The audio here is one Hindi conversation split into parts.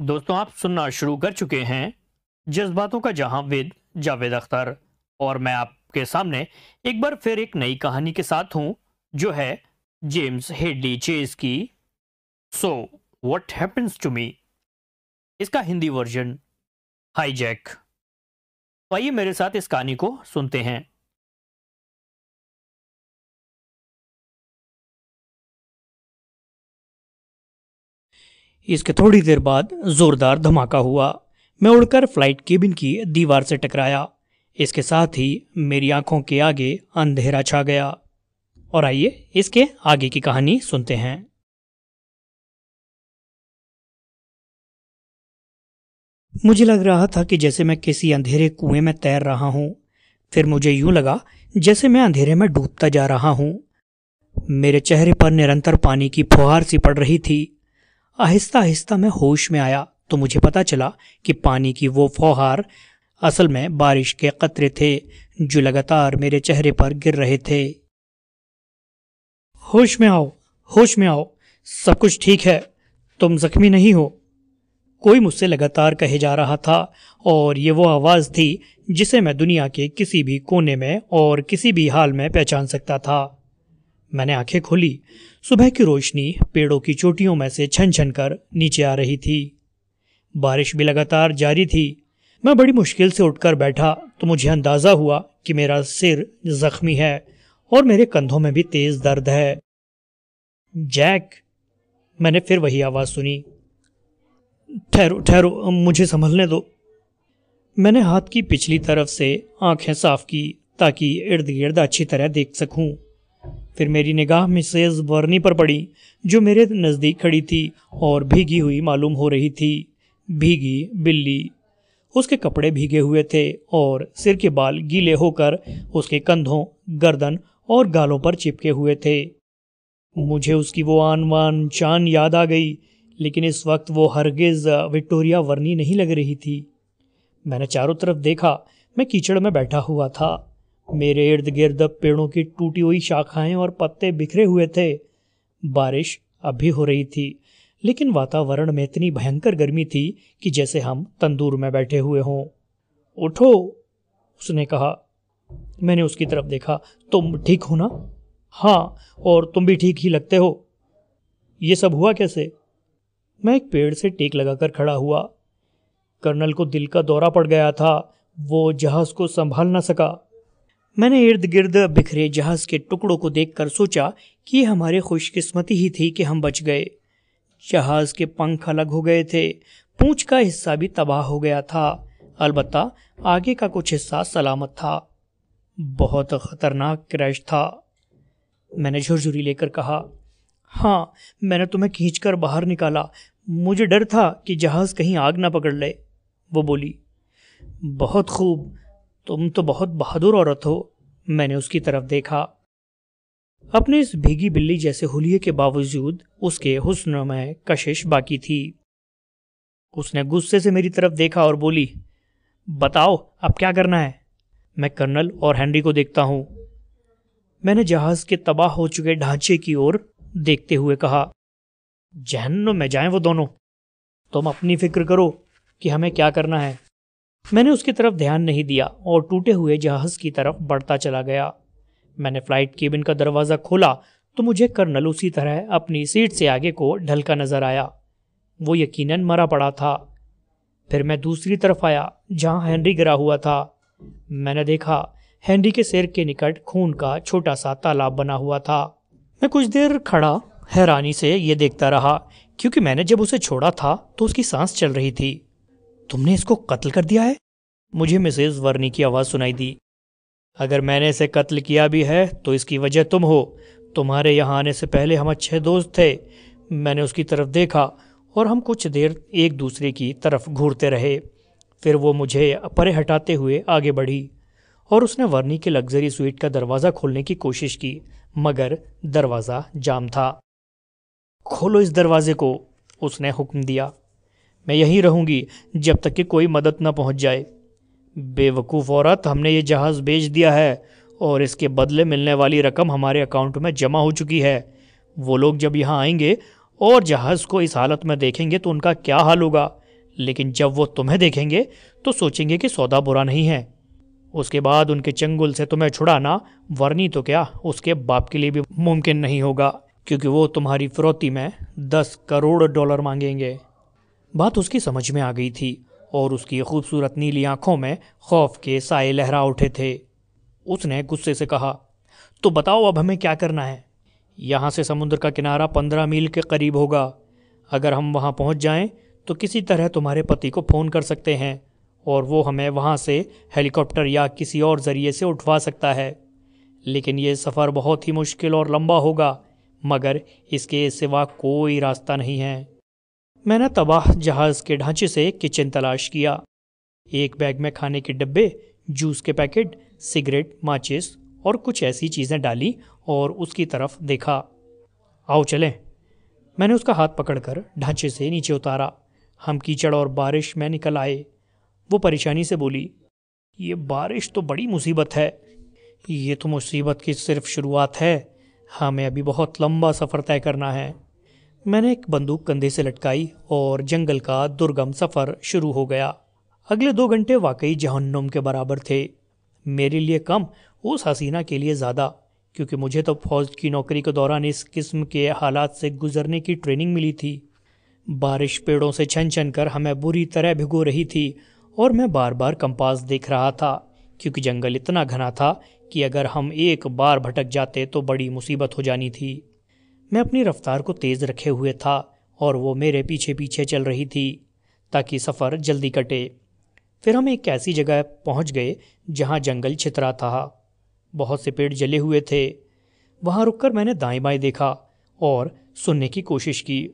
दोस्तों, आप सुनना शुरू कर चुके हैं जज्बातों का जहां विद जावेद अख्तर। और मैं आपके सामने एक बार फिर एक नई कहानी के साथ हूं, जो है जेम्स हेडली चेज की so what happens to me. इसका हिंदी वर्जन हाईजैक। तो आइए मेरे साथ इस कहानी को सुनते हैं। इसके थोड़ी देर बाद जोरदार धमाका हुआ। मैं उड़कर फ्लाइट केबिन की दीवार से टकराया। इसके साथ ही मेरी आंखों के आगे अंधेरा छा गया। और आइए इसके आगे की कहानी सुनते हैं। मुझे लग रहा था कि जैसे मैं किसी अंधेरे कुएं में तैर रहा हूं। फिर मुझे यूं लगा जैसे मैं अंधेरे में डूबता जा रहा हूं। मेरे चेहरे पर निरंतर पानी की फुहार सी पड़ रही थी। आहिस्ता आहिस्ता मैं होश में आया तो मुझे पता चला कि पानी की वो फौहार असल में बारिश के कतरे थे, जो लगातार मेरे चेहरे पर गिर रहे थे। होश में आओ, होश में आओ, सब कुछ ठीक है, तुम जख्मी नहीं हो, कोई मुझसे लगातार कहे जा रहा था। और ये वो आवाज थी जिसे मैं दुनिया के किसी भी कोने में और किसी भी हाल में पहचान सकता था। मैंने आंखें खोली। सुबह की रोशनी पेड़ों की चोटियों में से छन छन कर नीचे आ रही थी। बारिश भी लगातार जारी थी। मैं बड़ी मुश्किल से उठकर बैठा तो मुझे अंदाजा हुआ कि मेरा सिर जख्मी है और मेरे कंधों में भी तेज दर्द है। जैक, मैंने फिर वही आवाज सुनी। ठहरो ठहरो, मुझे संभलने दो। मैंने हाथ की पिछली तरफ से आंखें साफ की ताकि इर्द गिर्द अच्छी तरह देख सकूं। फिर मेरी निगाह मिसेज वर्नी पर पड़ी, जो मेरे नज़दीक खड़ी थी और भीगी हुई मालूम हो रही थी। भीगी बिल्ली। उसके कपड़े भीगे हुए थे और सिर के बाल गीले होकर उसके कंधों, गर्दन और गालों पर चिपके हुए थे। मुझे उसकी वो आन वान शान याद आ गई, लेकिन इस वक्त वो हरगिज विक्टोरिया वर्नी नहीं लग रही थी। मैंने चारों तरफ देखा। मैं कीचड़ में बैठा हुआ था। मेरे इर्द गिर्द पेड़ों की टूटी हुई शाखाएं और पत्ते बिखरे हुए थे। बारिश अब भी हो रही थी, लेकिन वातावरण में इतनी भयंकर गर्मी थी कि जैसे हम तंदूर में बैठे हुए हों। उठो, उसने कहा। मैंने उसकी तरफ देखा। तुम ठीक हो ना? हाँ, और तुम भी ठीक ही लगते हो। ये सब हुआ कैसे? मैं एक पेड़ से टेक लगाकर खड़ा हुआ। कर्नल को दिल का दौरा पड़ गया था। वो जहाज को संभाल न सका। मैंने इर्द गिर्द बिखरे जहाज के टुकड़ों को देखकर सोचा कि ये हमारी खुशकिस्मती ही थी कि हम बच गए। जहाज के पंख अलग हो गए थे, पूंछ का हिस्सा भी तबाह हो गया था, अलबत्ता आगे का कुछ हिस्सा सलामत था। बहुत खतरनाक क्रैश था। मैंने झुरझुरी लेकर कहा। हाँ, मैंने तुम्हें खींचकर बाहर निकाला। मुझे डर था कि जहाज कहीं आग ना पकड़ ले। वो बोली। बहुत खूब, तुम तो बहुत बहादुर औरत हो। मैंने उसकी तरफ देखा। अपने इस भीगी बिल्ली जैसे हुलिये के बावजूद उसके हुस्न में कशिश बाकी थी। उसने गुस्से से मेरी तरफ देखा और बोली, बताओ अब क्या करना है? मैं कर्नल और हेनरी को देखता हूं। मैंने जहाज के तबाह हो चुके ढांचे की ओर देखते हुए कहा, जहन्नुम में जाएं वो दोनों। तुम अपनी फिक्र करो कि हमें क्या करना है। मैंने उसकी तरफ ध्यान नहीं दिया और टूटे हुए जहाज की तरफ बढ़ता चला गया। मैंने फ्लाइट केबिन का दरवाज़ा खोला तो मुझे कर्नल उसी तरह अपनी सीट से आगे को ढलका नजर आया। वो यकीनन मरा पड़ा था। फिर मैं दूसरी तरफ आया जहां हेनरी गिरा हुआ था। मैंने देखा हेनरी के सिर के निकट खून का छोटा सा तालाब बना हुआ था। मैं कुछ देर खड़ा हैरानी से ये देखता रहा, क्योंकि मैंने जब उसे छोड़ा था तो उसकी सांस चल रही थी। तुमने इसको कत्ल कर दिया है? मुझे मिसेज वर्नी की आवाज सुनाई दी। अगर मैंने इसे कत्ल किया भी है तो इसकी वजह तुम हो। तुम्हारे यहाँ आने से पहले हम अच्छे दोस्त थे। मैंने उसकी तरफ देखा और हम कुछ देर एक दूसरे की तरफ घूरते रहे। फिर वो मुझे परे हटाते हुए आगे बढ़ी और उसने वर्नी के लग्जरी स्वीट का दरवाज़ा खोलने की कोशिश की, मगर दरवाज़ा जाम था। खोलो इस दरवाजे को, उसने हुक्म दिया। मैं यहीं रहूंगी जब तक कि कोई मदद न पहुंच जाए। बेवकूफ़ औरत, हमने ये जहाज बेच दिया है और इसके बदले मिलने वाली रकम हमारे अकाउंट में जमा हो चुकी है। वो लोग जब यहाँ आएंगे और जहाज को इस हालत में देखेंगे तो उनका क्या हाल होगा? लेकिन जब वो तुम्हें देखेंगे तो सोचेंगे कि सौदा बुरा नहीं है। उसके बाद उनके चंगुल से तुम्हें छुड़ाना वर्नी तो क्या उसके बाप के लिए भी मुमकिन नहीं होगा, क्योंकि वो तुम्हारी फिरौती में 10 करोड़ डॉलर मांगेंगे। बात उसकी समझ में आ गई थी और उसकी खूबसूरत नीली आंखों में खौफ के साए लहरा उठे थे। उसने गुस्से से कहा, तो बताओ अब हमें क्या करना है? यहाँ से समुद्र का किनारा 15 मील के करीब होगा। अगर हम वहाँ पहुँच जाएं तो किसी तरह तुम्हारे पति को फ़ोन कर सकते हैं और वो हमें वहाँ से हेलीकॉप्टर या किसी और ज़रिए से उठवा सकता है। लेकिन ये सफ़र बहुत ही मुश्किल और लंबा होगा, मगर इसके सिवा कोई रास्ता नहीं है। मैंने तबाह जहाज़ के ढांचे से किचन तलाश किया। एक बैग में खाने के डब्बे, जूस के पैकेट, सिगरेट, माचिस और कुछ ऐसी चीज़ें डाली और उसकी तरफ देखा। आओ चलें। मैंने उसका हाथ पकड़कर ढांचे से नीचे उतारा। हम कीचड़ और बारिश में निकल आए। वो परेशानी से बोली, ये बारिश तो बड़ी मुसीबत है। ये तो मुसीबत की सिर्फ शुरुआत है, हमें अभी बहुत लंबा सफ़र तय करना है। मैंने एक बंदूक कंधे से लटकाई और जंगल का दुर्गम सफ़र शुरू हो गया। अगले 2 घंटे वाकई जहन्नुम के बराबर थे। मेरे लिए कम, उस हसीना के लिए ज़्यादा, क्योंकि मुझे तो फौज की नौकरी के दौरान इस किस्म के हालात से गुजरने की ट्रेनिंग मिली थी। बारिश पेड़ों से छन छन कर हमें बुरी तरह भिगो रही थी और मैं बार बार कंपास देख रहा था, क्योंकि जंगल इतना घना था कि अगर हम एक बार भटक जाते तो बड़ी मुसीबत हो जानी थी। मैं अपनी रफ्तार को तेज़ रखे हुए था और वो मेरे पीछे पीछे चल रही थी ताकि सफ़र जल्दी कटे। फिर हम एक ऐसी जगह पहुंच गए जहां जंगल छितरा था। बहुत से पेड़ जले हुए थे। वहां रुककर मैंने दाएं बाएं देखा और सुनने की कोशिश की,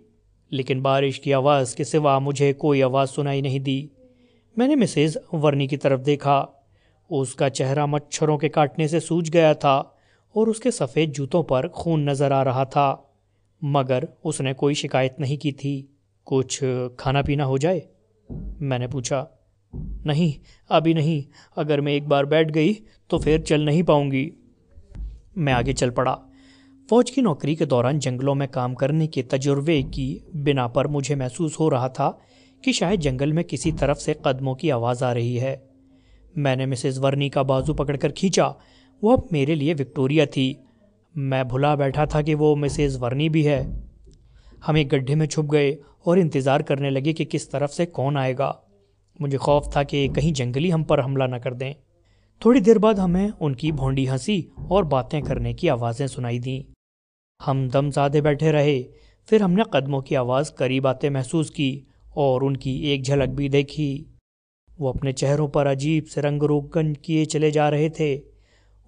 लेकिन बारिश की आवाज़ के सिवा मुझे कोई आवाज़ सुनाई नहीं दी। मैंने मिसेज वर्नी की तरफ देखा। उसका चेहरा मच्छरों के काटने से सूज गया था और उसके सफ़ेद जूतों पर खून नज़र आ रहा था, मगर उसने कोई शिकायत नहीं की थी। कुछ खाना पीना हो जाए? मैंने पूछा। नहीं, अभी नहीं। अगर मैं एक बार बैठ गई तो फिर चल नहीं पाऊंगी। मैं आगे चल पड़ा। फौज की नौकरी के दौरान जंगलों में काम करने के तजुर्बे की बिना पर मुझे महसूस हो रहा था कि शायद जंगल में किसी तरफ से कदमों की आवाज़ आ रही है। मैंने मिसेस वर्नी का बाजू पकड़कर खींचा। वो अब मेरे लिए विक्टोरिया थी। मैं भुला बैठा था कि वो मिसेस वर्नी भी है। हम एक गड्ढे में छुप गए और इंतज़ार करने लगे कि किस तरफ से कौन आएगा। मुझे खौफ था कि कहीं जंगली हम पर हमला न कर दें। थोड़ी देर बाद हमें उनकी भौंडी हंसी और बातें करने की आवाज़ें सुनाई दीं। हम दम साधे बैठे रहे। फिर हमने कदमों की आवाज़ करीब आते महसूस की और उनकी एक झलक भी देखी। वो अपने चेहरों पर अजीब से रंग रोगन किए चले जा रहे थे।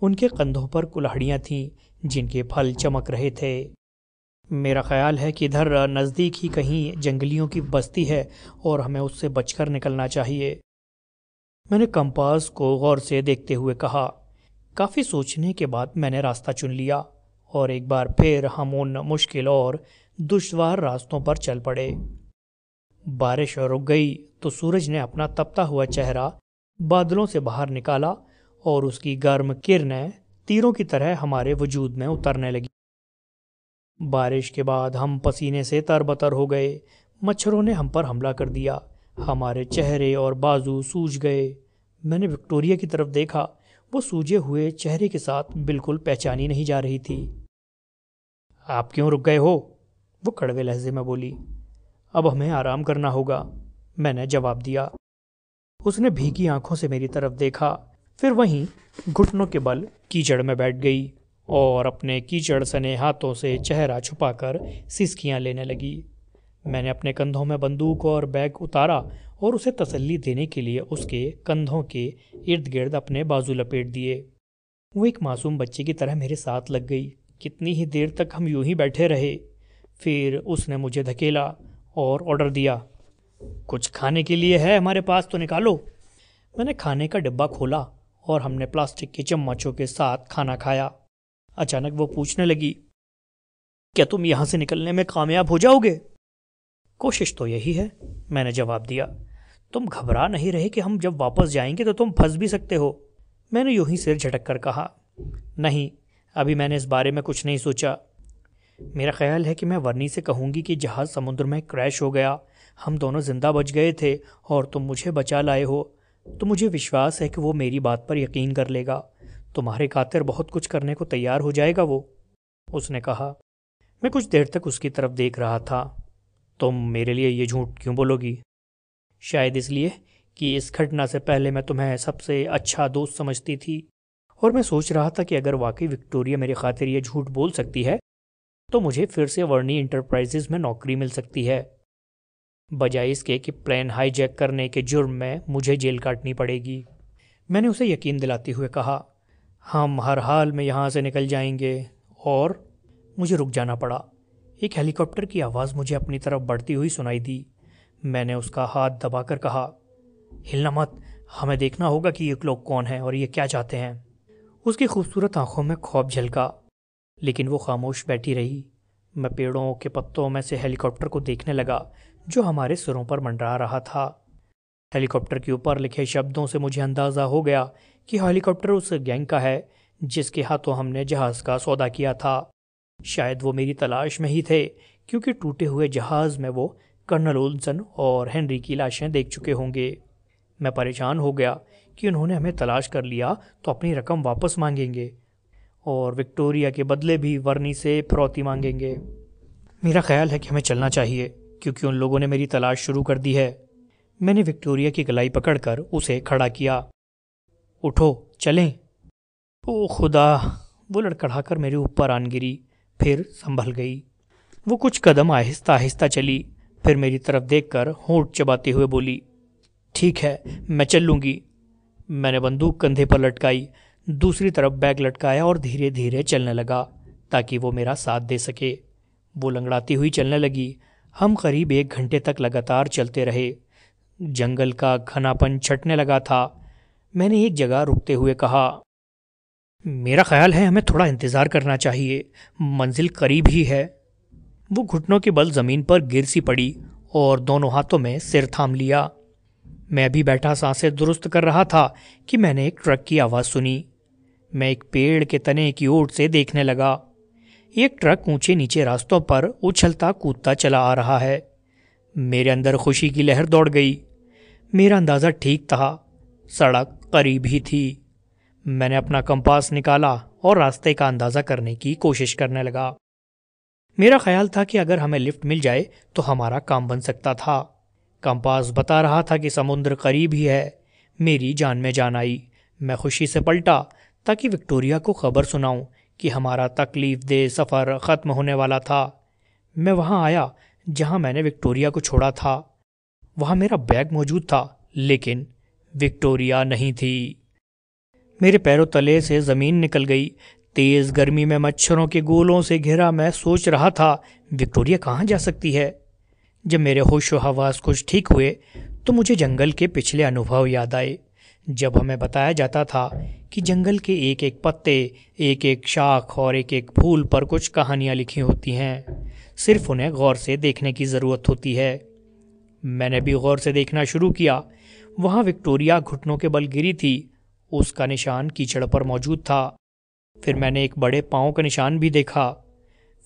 उनके कंधों पर कुल्हाड़ियाँ थीं जिनके फल चमक रहे थे। मेरा ख्याल है कि इधर नज़दीक ही कहीं जंगलियों की बस्ती है और हमें उससे बचकर निकलना चाहिए। मैंने कंपास को गौर से देखते हुए कहा। काफ़ी सोचने के बाद मैंने रास्ता चुन लिया और एक बार फिर हम उन मुश्किल और दुश्वार रास्तों पर चल पड़े। बारिश रुक गई तो सूरज ने अपना तपता हुआ चेहरा बादलों से बाहर निकाला और उसकी गर्म किरणें तीरों की तरह हमारे वजूद में उतरने लगी। बारिश के बाद हम पसीने से तरबतर हो गए। मच्छरों ने हम पर हमला कर दिया। हमारे चेहरे और बाजू सूज गए। मैंने विक्टोरिया की तरफ देखा। वो सूजे हुए चेहरे के साथ बिल्कुल पहचानी नहीं जा रही थी। आप क्यों रुक गए हो? वो कड़वे लहजे में बोली। अब हमें आराम करना होगा, मैंने जवाब दिया। उसने भीगी आंखों से मेरी तरफ देखा, फिर वहीं घुटनों के बल कीचड़ में बैठ गई और अपने कीचड़ सने हाथों से चेहरा छुपाकर सिसकियां लेने लगी। मैंने अपने कंधों में बंदूक और बैग उतारा और उसे तसल्ली देने के लिए उसके कंधों के इर्द गिर्द अपने बाजू लपेट दिए। वो एक मासूम बच्चे की तरह मेरे साथ लग गई। कितनी ही देर तक हम यूं ही बैठे रहे। फिर उसने मुझे धकेला और ऑर्डर दिया, कुछ खाने के लिए है हमारे पास तो निकालो। मैंने खाने का डिब्बा खोला और हमने प्लास्टिक के चम्मचों के साथ खाना खाया। अचानक वो पूछने लगी, क्या तुम यहाँ से निकलने में कामयाब हो जाओगे? कोशिश तो यही है, मैंने जवाब दिया। तुम घबरा नहीं रहे कि हम जब वापस जाएंगे तो तुम फंस भी सकते हो? मैंने यूं ही सिर झटक कर कहा, नहीं, अभी मैंने इस बारे में कुछ नहीं सोचा। मेरा ख्याल है कि मैं वर्नी से कहूँगी कि जहाज़ समुद्र में क्रैश हो गया, हम दोनों जिंदा बच गए थे और तुम मुझे बचा लाए हो, तो मुझे विश्वास है कि वो मेरी बात पर यकीन कर लेगा। तुम्हारे खातिर बहुत कुछ करने को तैयार हो जाएगा वो, उसने कहा। मैं कुछ देर तक उसकी तरफ देख रहा था। तुम मेरे लिए ये झूठ क्यों बोलोगी? शायद इसलिए कि इस घटना से पहले मैं तुम्हें सबसे अच्छा दोस्त समझती थी, और मैं सोच रहा था कि अगर वाकई विक्टोरिया मेरी खातिर ये झूठ बोल सकती है तो मुझे फिर से वर्नी इंटरप्राइजेज में नौकरी मिल सकती है, बजाय इसके कि प्लेन हाईजैक करने के जुर्म में मुझे जेल काटनी पड़ेगी। मैंने उसे यकीन दिलाते हुए कहा, हम हर हाल में यहाँ से निकल जाएंगे। और मुझे रुक जाना पड़ा। एक हेलीकॉप्टर की आवाज़ मुझे अपनी तरफ बढ़ती हुई सुनाई दी। मैंने उसका हाथ दबाकर कहा, हिलना मत, हमें देखना होगा कि ये लोग कौन हैं और ये क्या चाहते हैं। उसकी खूबसूरत आंखों में खौफ झलका, लेकिन वो खामोश बैठी रही। मैं पेड़ों के पत्तों में से हेलीकॉप्टर को देखने लगा जो हमारे सिरों पर मंडरा रहा था। हेलीकॉप्टर के ऊपर लिखे शब्दों से मुझे अंदाज़ा हो गया कि हेलीकॉप्टर उस गैंग का है जिसके हाथों हमने जहाज़ का सौदा किया था। शायद वो मेरी तलाश में ही थे, क्योंकि टूटे हुए जहाज़ में वो कर्नल ओल्सन और हेनरी की लाशें देख चुके होंगे। मैं परेशान हो गया कि उन्होंने हमें तलाश कर लिया तो अपनी रकम वापस मांगेंगे और विक्टोरिया के बदले भी वर्नी से फिरौती मांगेंगे। मेरा ख्याल है कि हमें चलना चाहिए, क्योंकि उन लोगों ने मेरी तलाश शुरू कर दी है। मैंने विक्टोरिया की गलाई पकड़कर उसे खड़ा किया। उठो, चलें। ओ खुदा! वो लड़खड़ाकर मेरे ऊपर आन गिरी, फिर संभल गई। वो कुछ कदम आहिस्ता आहिस्ता चली, फिर मेरी तरफ देखकर होंठ चबाते हुए बोली, ठीक है, मैं चल लूँगी। मैंने बंदूक कंधे पर लटकाई, दूसरी तरफ बैग लटकाया और धीरे धीरे चलने लगा ताकि वो मेरा साथ दे सके। वो लंगड़ाती हुई चलने लगी। हम करीब 1 घंटे तक लगातार चलते रहे। जंगल का घनापन छटने लगा था। मैंने एक जगह रुकते हुए कहा, मेरा ख्याल है हमें थोड़ा इंतज़ार करना चाहिए, मंजिल करीब ही है। वो घुटनों के बल ज़मीन पर गिर सी पड़ी और दोनों हाथों में सिर थाम लिया। मैं अभी बैठा सांसें दुरुस्त कर रहा था कि मैंने एक ट्रक की आवाज़ सुनी। मैं एक पेड़ के तने की ओर से देखने लगा। एक ट्रक ऊंचे नीचे रास्तों पर उछलता कूदता चला आ रहा है। मेरे अंदर खुशी की लहर दौड़ गई। मेरा अंदाज़ा ठीक था, सड़क करीब ही थी। मैंने अपना कंपास निकाला और रास्ते का अंदाज़ा करने की कोशिश करने लगा। मेरा ख्याल था कि अगर हमें लिफ्ट मिल जाए तो हमारा काम बन सकता था। कंपास बता रहा था कि समुद्र करीब ही है। मेरी जान में जान आई। मैं खुशी से पलटा ताकि विक्टोरिया को खबर सुनाऊं कि हमारा तकलीफ दे सफ़र ख़त्म होने वाला था। मैं वहां आया जहां मैंने विक्टोरिया को छोड़ा था। वहां मेरा बैग मौजूद था, लेकिन विक्टोरिया नहीं थी। मेरे पैरों तले से ज़मीन निकल गई। तेज़ गर्मी में मच्छरों के गोलों से घिरा मैं सोच रहा था, विक्टोरिया कहाँ जा सकती है। जब मेरे होश व हवास कुछ ठीक हुए तो मुझे जंगल के पिछले अनुभव याद आए, जब हमें बताया जाता था कि जंगल के एक एक पत्ते, एक एक शाख और एक एक फूल पर कुछ कहानियाँ लिखी होती हैं। सिर्फ उन्हें गौर से देखने की ज़रूरत होती है। मैंने भी गौर से देखना शुरू किया। वहाँ विक्टोरिया घुटनों के बल गिरी थी। उसका निशान कीचड़ पर मौजूद था। फिर मैंने एक बड़े पाँव का निशान भी देखा।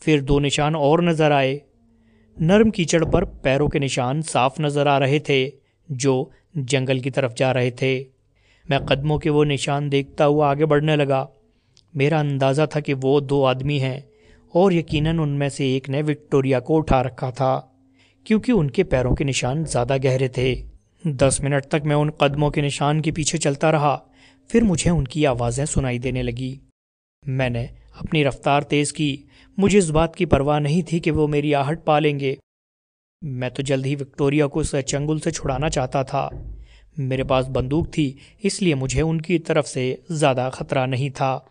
फिर 2 निशान और नज़र आए। नरम कीचड़ पर पैरों के निशान साफ नज़र आ रहे थे, जो जंगल की तरफ जा रहे थे। मैं कदमों के वो निशान देखता हुआ आगे बढ़ने लगा। मेरा अंदाज़ा था कि वो 2 आदमी हैं, और यकीनन उनमें से एक ने विक्टोरिया को उठा रखा था, क्योंकि उनके पैरों के निशान ज़्यादा गहरे थे। 10 मिनट तक मैं उन कदमों के निशान के पीछे चलता रहा। फिर मुझे उनकी आवाज़ें सुनाई देने लगी। मैंने अपनी रफ्तार तेज़ की। मुझे इस बात की परवाह नहीं थी कि वो मेरी आहट पा लेंगे। मैं तो जल्द ही विक्टोरिया को उस चंगुल से छुड़ाना चाहता था। मेरे पास बंदूक थी, इसलिए मुझे उनकी तरफ से ज़्यादा खतरा नहीं था।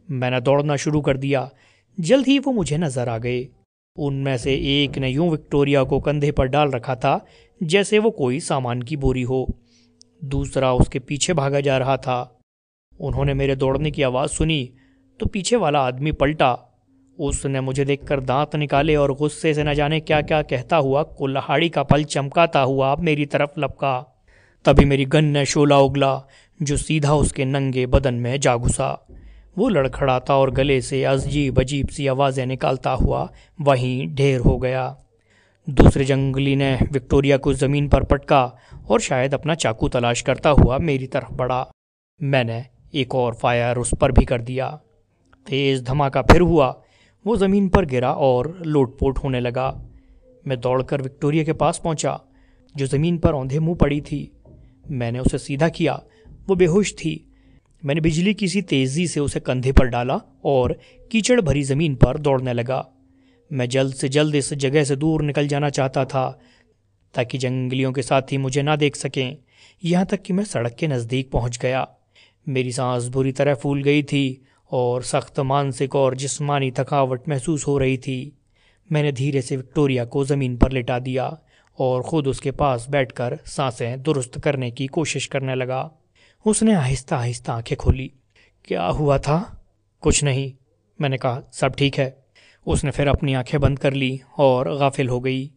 मैंने दौड़ना शुरू कर दिया। जल्द ही वो मुझे नज़र आ गए। उनमें से एक ने यूं विक्टोरिया को कंधे पर डाल रखा था जैसे वो कोई सामान की बोरी हो। दूसरा उसके पीछे भागा जा रहा था। उन्होंने मेरे दौड़ने की आवाज़ सुनी तो पीछे वाला आदमी पलटा। उसने मुझे देखकर दांत निकाले और गुस्से से न जाने क्या क्या कहता हुआ कुल्हाड़ी का पल चमकाता हुआ मेरी तरफ लपका। तभी मेरी गन ने शोला उगला जो सीधा उसके नंगे बदन में जा घुसा। वो लड़खड़ाता और गले से अजीब अजीब सी आवाज़ें निकालता हुआ वहीं ढेर हो गया। दूसरे जंगली ने विक्टोरिया को ज़मीन पर पटका और शायद अपना चाकू तलाश करता हुआ मेरी तरफ बढ़ा। मैंने एक और फायर उस पर भी कर दिया। तेज़ धमाका फिर हुआ। वो ज़मीन पर गिरा और लोटपोट होने लगा। मैं दौड़कर विक्टोरिया के पास पहुंचा, जो ज़मीन पर औंधे मुंह पड़ी थी। मैंने उसे सीधा किया। वो बेहोश थी। मैंने बिजली की सी तेज़ी से उसे कंधे पर डाला और कीचड़ भरी ज़मीन पर दौड़ने लगा। मैं जल्द से जल्द इस जगह से दूर निकल जाना चाहता था, ताकि जंगलियों के साथी मुझे ना देख सकें। यहाँ तक कि मैं सड़क के नज़दीक पहुँच गया। मेरी सांस बुरी तरह फूल गई थी और सख्त मानसिक और जिस्मानी थकावट महसूस हो रही थी। मैंने धीरे से विक्टोरिया को ज़मीन पर लिटा दिया और ख़ुद उसके पास बैठकर सांसें दुरुस्त करने की कोशिश करने लगा। उसने आहिस्ता आहिस्ता आंखें खोली। क्या हुआ था? कुछ नहीं, मैंने कहा। सब ठीक है। उसने फिर अपनी आंखें बंद कर ली और गाफिल हो गई।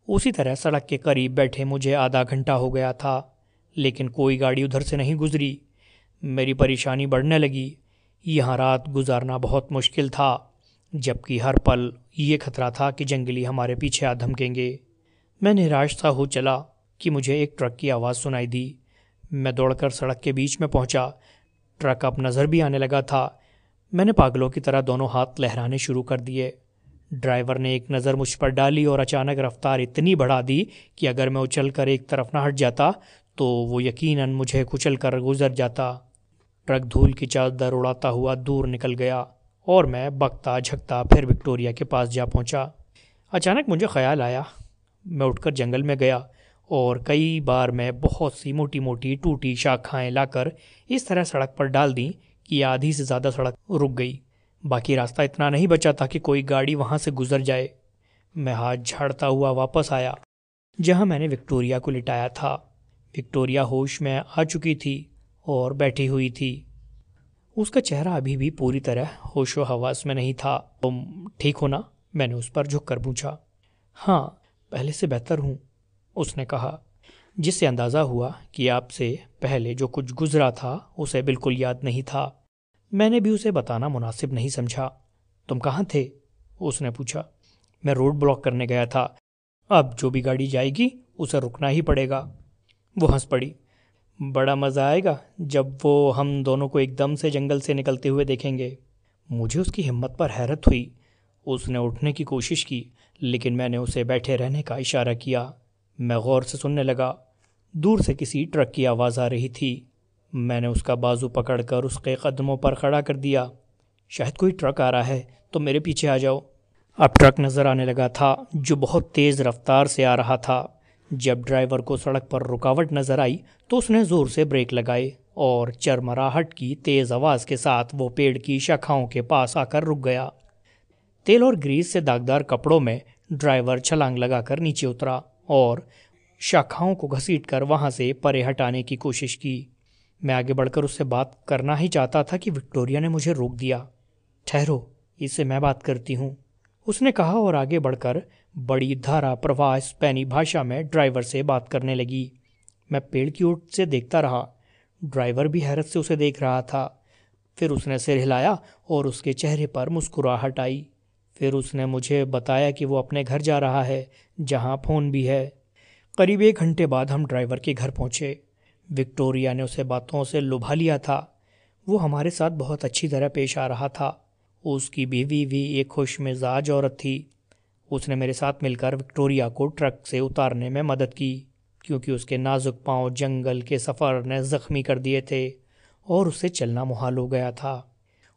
उसी तरह सड़क के करीब बैठे मुझे आधा घंटा हो गया था, लेकिन कोई गाड़ी उधर से नहीं गुजरी। मेरी परेशानी बढ़ने लगी। यहाँ रात गुजारना बहुत मुश्किल था, जबकि हर पल ये खतरा था कि जंगली हमारे पीछे आ धमकेंगे। मैं निराश सा हो चला कि मुझे एक ट्रक की आवाज़ सुनाई दी। मैं दौड़कर सड़क के बीच में पहुंचा। ट्रक अब नज़र भी आने लगा था। मैंने पागलों की तरह दोनों हाथ लहराने शुरू कर दिए। ड्राइवर ने एक नज़र मुझ पर डाली और अचानक रफ्तार इतनी बढ़ा दी कि अगर मैं उछलकर एक तरफ न हट जाता तो वो यकीनन मुझे कुचल कर गुजर जाता। ट्रक धूल की चादर उड़ाता हुआ दूर निकल गया और मैं बकता झकता फिर विक्टोरिया के पास जा पहुंचा। अचानक मुझे ख्याल आया। मैं उठकर जंगल में गया और कई बार मैं बहुत सी मोटी मोटी टूटी शाखाएं लाकर इस तरह सड़क पर डाल दी कि आधी से ज़्यादा सड़क रुक गई। बाकी रास्ता इतना नहीं बचा था कि कोई गाड़ी वहाँ से गुजर जाए। मैं हाथ झाड़ता हुआ वापस आया, जहाँ मैंने विक्टोरिया को लिटाया था। विक्टोरिया होश में आ चुकी थी और बैठी हुई थी। उसका चेहरा अभी भी पूरी तरह होशो हवास में नहीं था। तुम ठीक हो ना? मैंने उस पर झुककर पूछा। हाँ, पहले से बेहतर हूँ, उसने कहा, जिससे अंदाज़ा हुआ कि आपसे पहले जो कुछ गुजरा था उसे बिल्कुल याद नहीं था। मैंने भी उसे बताना मुनासिब नहीं समझा। तुम कहाँ थे? उसने पूछा। मैं रोड ब्लॉक करने गया था। अब जो भी गाड़ी जाएगी उसे रुकना ही पड़ेगा। वो हंस पड़ी। बड़ा मज़ा आएगा जब वो हम दोनों को एकदम से जंगल से निकलते हुए देखेंगे। मुझे उसकी हिम्मत पर हैरत हुई। उसने उठने की कोशिश की, लेकिन मैंने उसे बैठे रहने का इशारा किया। मैं गौर से सुनने लगा। दूर से किसी ट्रक की आवाज़ आ रही थी। मैंने उसका बाजू पकड़कर उसके कदमों पर खड़ा कर दिया। शायद कोई ट्रक आ रहा है, तो मेरे पीछे आ जाओ। अब ट्रक नज़र आने लगा था, जो बहुत तेज़ रफ्तार से आ रहा था। जब ड्राइवर को सड़क पर रुकावट नज़र आई तो उसने ज़ोर से ब्रेक लगाए और चरमराहट की तेज़ आवाज़ के साथ वो पेड़ की शाखाओं के पास आकर रुक गया। तेल और ग्रीस से दागदार कपड़ों में ड्राइवर छलांग लगाकर नीचे उतरा और शाखाओं को घसीटकर वहाँ से परे हटाने की कोशिश की। मैं आगे बढ़कर उससे बात करना ही चाहता था कि विक्टोरिया ने मुझे रोक दिया। ठहरो, इससे मैं बात करती हूँ, उसने कहा और आगे बढ़कर बड़ी धारा प्रवाह स्पेनी भाषा में ड्राइवर से बात करने लगी। मैं पेड़ की ओर से देखता रहा। ड्राइवर भी हैरत से उसे देख रहा था। फिर उसने सिर हिलाया और उसके चेहरे पर मुस्कुराहट आई। फिर उसने मुझे बताया कि वो अपने घर जा रहा है, जहाँ फ़ोन भी है। करीब 1 घंटे बाद हम ड्राइवर के घर पहुँचे। विक्टोरिया ने उसे बातों से लुभा लिया था। वो हमारे साथ बहुत अच्छी तरह पेश आ रहा था। उसकी बीवी भी एक खुश मिजाज औरत थी। उसने मेरे साथ मिलकर विक्टोरिया को ट्रक से उतारने में मदद की, क्योंकि उसके नाजुक पांव जंगल के सफ़र ने ज़ख्मी कर दिए थे और उससे चलना मुहाल हो गया था।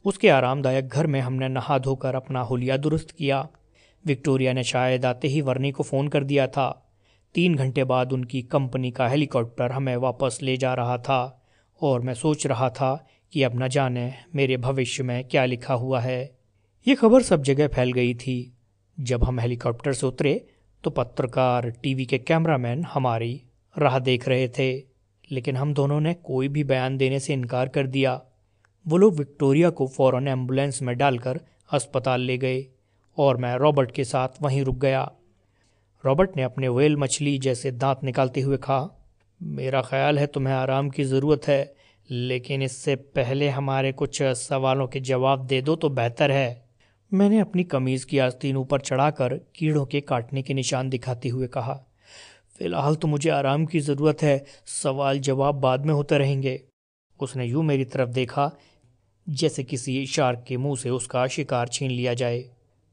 उसके आरामदायक घर में हमने नहा धोकर अपना हुलिया दुरुस्त किया। विक्टोरिया ने शायद आते ही वर्नी को फ़ोन कर दिया था। 3 घंटे बाद उनकी कंपनी का हेलीकॉप्टर हमें वापस ले जा रहा था और मैं सोच रहा था कि अब न जाने मेरे भविष्य में क्या लिखा हुआ है। ये खबर सब जगह फैल गई थी। जब हम हेलीकॉप्टर से उतरे तो पत्रकार, टीवी के कैमरामैन हमारी राह देख रहे थे, लेकिन हम दोनों ने कोई भी बयान देने से इनकार कर दिया। वो लोग विक्टोरिया को फ़ौरन एम्बुलेंस में डालकर अस्पताल ले गए और मैं रॉबर्ट के साथ वहीं रुक गया। रॉबर्ट ने अपने व्हेल मछली जैसे दांत निकालते हुए कहा, मेरा ख्याल है तुम्हें आराम की ज़रूरत है, लेकिन इससे पहले हमारे कुछ सवालों के जवाब दे दो तो बेहतर है। मैंने अपनी कमीज की आस्तीन ऊपर चढ़ाकर कीड़ों के काटने के निशान दिखाते हुए कहा, फिलहाल तो मुझे आराम की जरूरत है, सवाल जवाब बाद में होते रहेंगे। उसने यूं मेरी तरफ देखा जैसे किसी शार्क के मुंह से उसका शिकार छीन लिया जाए।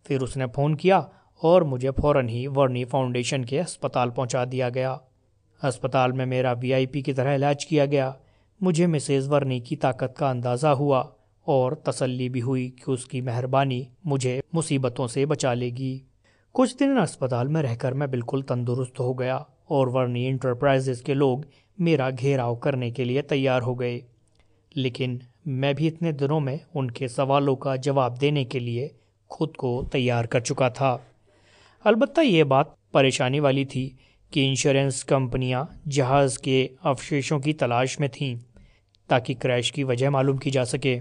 फिर उसने फ़ोन किया और मुझे फौरन ही वर्नी फाउंडेशन के अस्पताल पहुंचा दिया गया। अस्पताल में मेरा वीआईपी की तरह इलाज किया गया। मुझे मिसेज वर्नी की ताकत का अंदाज़ा हुआ और तसल्ली भी हुई कि उसकी मेहरबानी मुझे मुसीबतों से बचा लेगी। कुछ दिन अस्पताल में रहकर मैं बिल्कुल तंदुरुस्त हो गया और वर्नी इंटरप्राइजेस के लोग मेरा घेराव करने के लिए तैयार हो गए। लेकिन मैं भी इतने दिनों में उनके सवालों का जवाब देने के लिए खुद को तैयार कर चुका था। अलबत्ता ये बात परेशानी वाली थी कि इंश्योरेंस कंपनियां जहाज़ के अवशेषों की तलाश में थीं ताकि क्रैश की वजह मालूम की जा सके।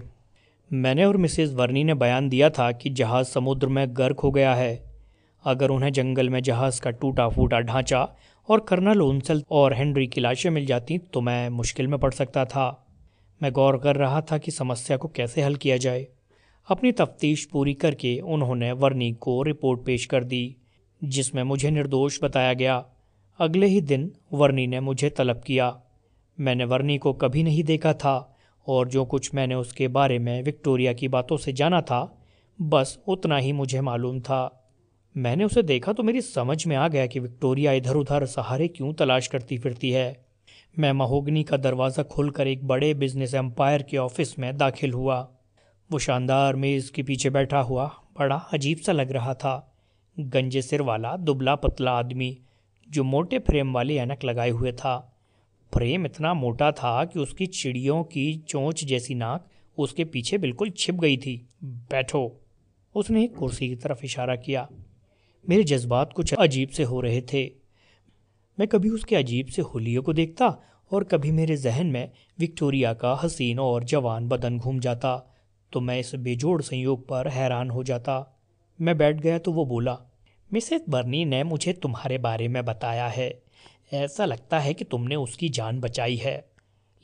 मैंने और मिसेस वर्नी ने बयान दिया था कि जहाज़ समुद्र में गर्क हो गया है। अगर उन्हें जंगल में जहाज़ का टूटा फूटा ढांचा और कर्नल उनसल और हेनरी की लाशें मिल जाती तो मैं मुश्किल में पड़ सकता था। मैं गौर कर रहा था कि समस्या को कैसे हल किया जाए। अपनी तफ्तीश पूरी करके उन्होंने वर्नी को रिपोर्ट पेश कर दी जिसमें मुझे निर्दोष बताया गया। अगले ही दिन वर्नी ने मुझे तलब किया। मैंने वर्नी को कभी नहीं देखा था और जो कुछ मैंने उसके बारे में विक्टोरिया की बातों से जाना था बस उतना ही मुझे मालूम था। मैंने उसे देखा तो मेरी समझ में आ गया कि विक्टोरिया इधर उधर सहारे क्यों तलाश करती फिरती है। मैं महोगनी का दरवाज़ा खोलकर एक बड़े बिजनेस एम्पायर के ऑफिस में दाखिल हुआ। वो शानदार मेज़ के पीछे बैठा हुआ बड़ा अजीब सा लग रहा था। गंजे सिर वाला दुबला पतला आदमी जो मोटे फ्रेम वाली ऐनक लगाए हुए था। फ्रेम इतना मोटा था कि उसकी चिड़ियों की चोंच जैसी नाक उसके पीछे बिल्कुल छिप गई थी। बैठो, उसने एक कुर्सी की तरफ इशारा किया। मेरे जज्बात कुछ अजीब से हो रहे थे। मैं कभी उसके अजीब से हुलिये को देखता और कभी मेरे जहन में विक्टोरिया का हसीन और जवान बदन घूम जाता तो मैं इस बेजोड़ संयोग पर हैरान हो जाता। मैं बैठ गया तो वो बोला, मिसेस बर्नी ने मुझे तुम्हारे बारे में बताया है। ऐसा लगता है कि तुमने उसकी जान बचाई है।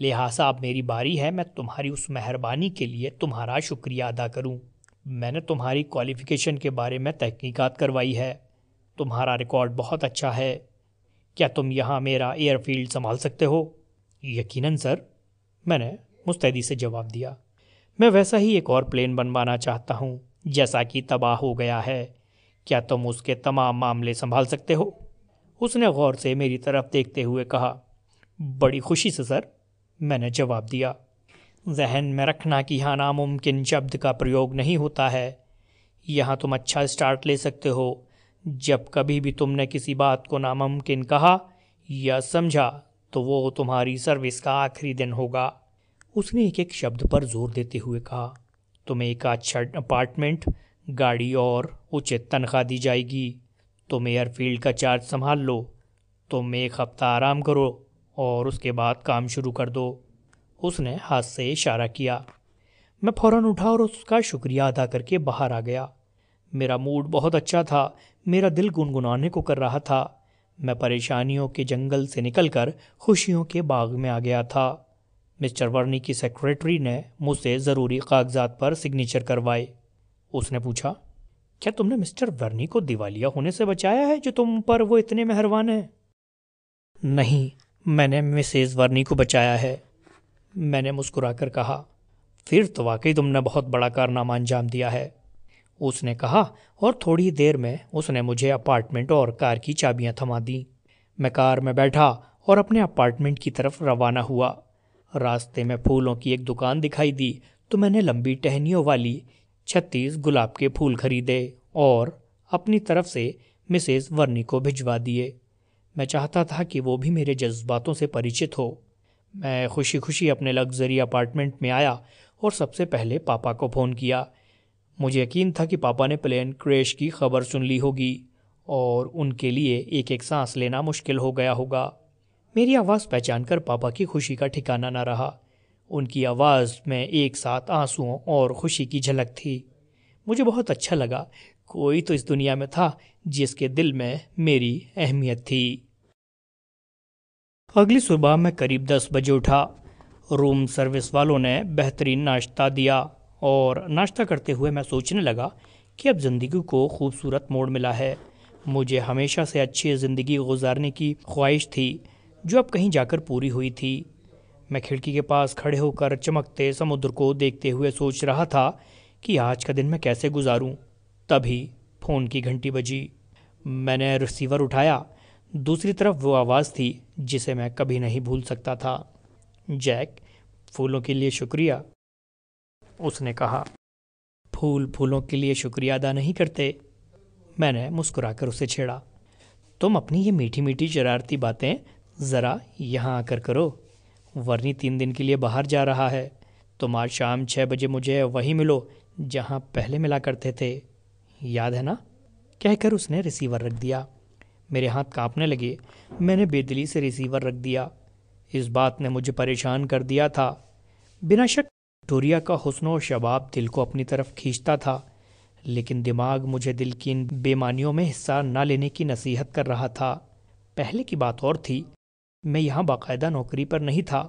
लिहाजा अब मेरी बारी है मैं तुम्हारी उस मेहरबानी के लिए तुम्हारा शुक्रिया अदा करूं। मैंने तुम्हारी क्वालिफ़िकेशन के बारे में तहकीकात करवाई है। तुम्हारा रिकॉर्ड बहुत अच्छा है। क्या तुम यहाँ मेरा एयरफील्ड संभाल सकते हो? यकीनन सर, मैंने मुस्तैदी से जवाब दिया। मैं वैसा ही एक और प्लेन बनवाना चाहता हूँ जैसा कि तबाह हो गया है। क्या तुम उसके तमाम मामले संभाल सकते हो? उसने गौर से मेरी तरफ देखते हुए कहा। बड़ी खुशी से सर, मैंने जवाब दिया। जहन में रखना कि यहाँ नामुमकिन शब्द का प्रयोग नहीं होता है। यहाँ तुम अच्छा स्टार्ट ले सकते हो। जब कभी भी तुमने किसी बात को नामुमकिन कहा या समझा तो वो तुम्हारी सर्विस का आखिरी दिन होगा। उसने एक एक शब्द पर जोर देते हुए कहा, तुम्हें एक अच्छा अपार्टमेंट, गाड़ी और उचित तनख्वाह दी जाएगी। तुम एयरफील्ड का चार्ज संभाल लो। तुम एक हफ्ता आराम करो और उसके बाद काम शुरू कर दो। उसने हाथ से इशारा किया। मैं फौरन उठा और उसका शुक्रिया अदा करके बाहर आ गया। मेरा मूड बहुत अच्छा था। मेरा दिल गुनगुनाने को कर रहा था। मैं परेशानियों के जंगल से निकलकर खुशियों के बाग में आ गया था। मिस्टर वर्नी की सेक्रेटरी ने मुझसे ज़रूरी कागजात पर सिग्नेचर करवाए। उसने पूछा, क्या तुमने मिस्टर वर्नी को दिवालिया होने से बचाया है जो तुम पर वो इतने मेहरबान हैं? नहीं, मैंने मिसेस वर्नी को बचाया है, मैंने मुस्कुराकर कहा। फिर तो वाकई तुमने बहुत बड़ा कारनामा अंजाम दिया है, उसने कहा और थोड़ी देर में उसने मुझे अपार्टमेंट और कार की चाबियां थमा दी। मैं कार में बैठा और अपने अपार्टमेंट की तरफ रवाना हुआ। रास्ते में फूलों की एक दुकान दिखाई दी तो मैंने लंबी टहनियों वाली 36 गुलाब के फूल खरीदे और अपनी तरफ से मिसेस वर्नी को भिजवा दिए। मैं चाहता था कि वो भी मेरे जज्बातों से परिचित हो। मैं खुशी खुशी अपने लग्जरी अपार्टमेंट में आया और सबसे पहले पापा को फ़ोन किया। मुझे यकीन था कि पापा ने प्लेन क्रैश की खबर सुन ली होगी और उनके लिए एक एक सांस लेना मुश्किल हो गया होगा। मेरी आवाज़ पहचानकर पापा की खुशी का ठिकाना न रहा। उनकी आवाज़ में एक साथ आंसुओं और खुशी की झलक थी। मुझे बहुत अच्छा लगा। कोई तो इस दुनिया में था जिसके दिल में मेरी अहमियत थी। अगली सुबह मैं करीब 10 बजे उठा। रूम सर्विस वालों ने बेहतरीन नाश्ता दिया और नाश्ता करते हुए मैं सोचने लगा कि अब ज़िंदगी को खूबसूरत मोड़ मिला है। मुझे हमेशा से अच्छी ज़िंदगी गुजारने की ख्वाहिश थी, जो अब कहीं जाकर पूरी हुई थी। मैं खिड़की के पास खड़े होकर चमकते समुद्र को देखते हुए सोच रहा था कि आज का दिन मैं कैसे गुजारूं। तभी फ़ोन की घंटी बजी। मैंने रिसीवर उठाया। दूसरी तरफ वो आवाज़ थी जिसे मैं कभी नहीं भूल सकता था। जैक, फूलों के लिए शुक्रिया, उसने कहा। फूल फूलों के लिए शुक्रिया अदा नहीं करते। मैंने मुस्कुराकर उसे छेड़ा। तुम अपनी ये मीठी मीठी शरारती बातें ज़रा यहाँ आकर करो। वर्नी 3 दिन के लिए बाहर जा रहा है। तुम आज शाम 6 बजे मुझे वहीं मिलो जहाँ पहले मिला करते थे, याद है ना? कहकर उसने रिसीवर रख दिया। मेरे हाथ कांपने लगे। मैंने बेदिली से रिसीवर रख दिया। इस बात ने मुझे परेशान कर दिया था। बिना शक विक्टोरिया का हुस्न और शबाब दिल को अपनी तरफ खींचता था, लेकिन दिमाग मुझे दिल की इन बेमानियों में हिस्सा न लेने की नसीहत कर रहा था। पहले की बात और थी। मैं यहाँ बाकायदा नौकरी पर नहीं था